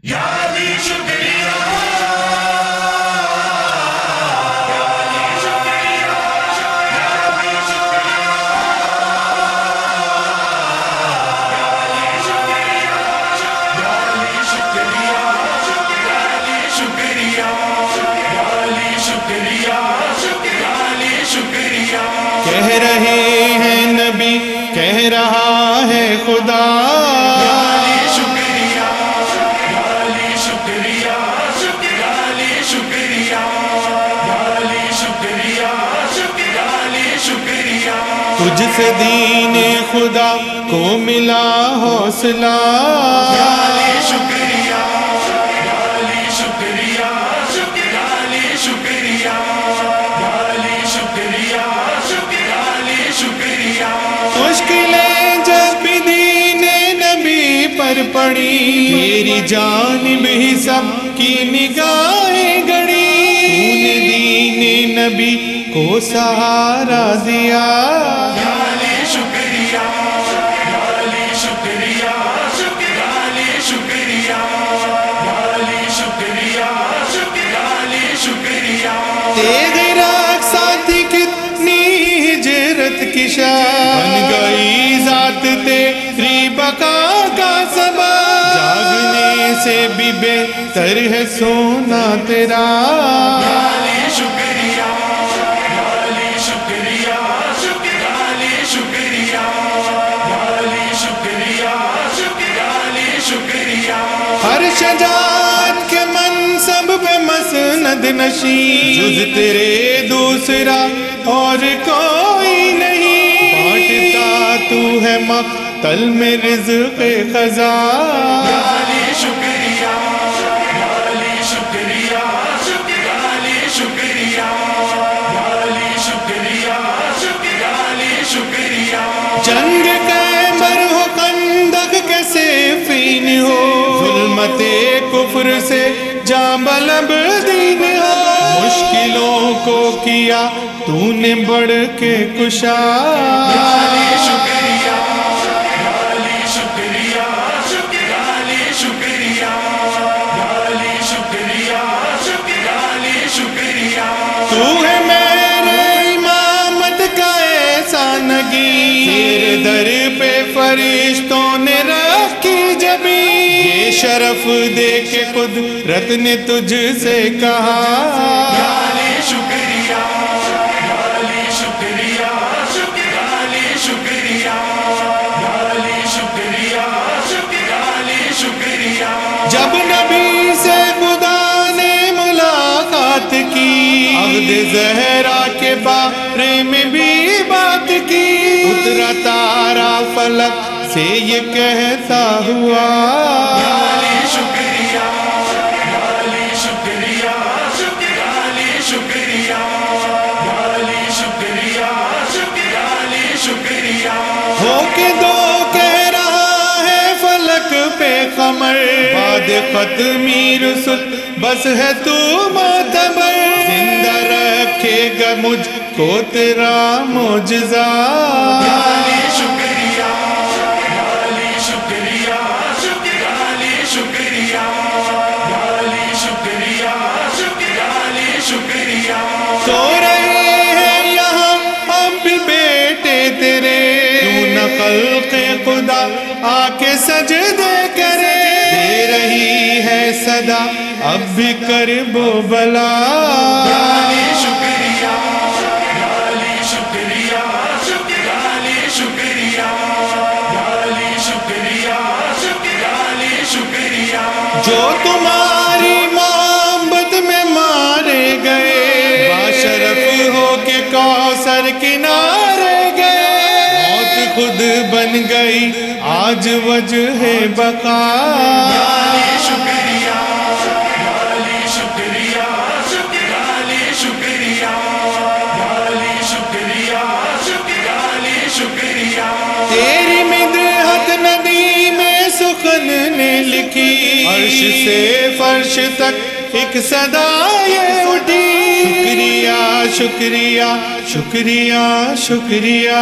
یا علی شکریہ، کہہ رہے ہیں نبی، کہہ رہا ہے خدا، تجھ سے دین خدا کو ملا حوصلہ، مشکلیں جب بھی دین نبی پر پڑی، تیری جانب ہی سب کی نگاہیں گڑی، تو نے دین نبی کو سہارا دیا، تیغ رقصہ تھی کتنی ہجرت کی شان، بن گئی ذات تیری بقا کا سبب، جاگنے سے بھی بہتر ہے سونا تیرا، ہر شجاعت کے منصب پہ مسند نشین، جز تیرے دوسرا اور کوئی نہیں، بانٹتا تو ہے مقتل میں رزق خزاں، جنگ خیبر ہو خندق کے صفین ہو، ظلمت کفر سے جانب دین ہو، مشکلوں کو کیا تو نے بڑھ کے کشا، تو ہے میرے امامت کا احسان نگی، تیرے در پہ فرشتوں نے رکھی جبی، یہ شرف دے کے قدرت نے تجھ سے کہا، جب نبی سے خدا نے ملاقات کی، عبد زہرا کے بارے میں بھی بات کی، اترا تارا فلک سے یہ کہتا ہوا، ہو کے دو کہہ رہا ہے فلک پہ قمر، بعد ختمی رسل بس ہے تو معتبر، زندہ رکھے گا مجھ کو تیرا معجزہ، سو رہے ہیں یہاں اب بھی بیٹے تیرے، کیوں نہ خلق خدا آ کے سجدے کرے، دے رہی ہے صدا اب بھی کرب و بلا، جو تمہاری محبت میں مارے گئے، باشرف ہو کے کوثر کنارے گئے، موت خود بن گئی آج وجہ بقا، تیری مدحت ندی میں سخن نے لکھی، عرش سے فرش تک ایک صدا یہ اٹھی، شکریہ شکریہ شکریہ شکریہ،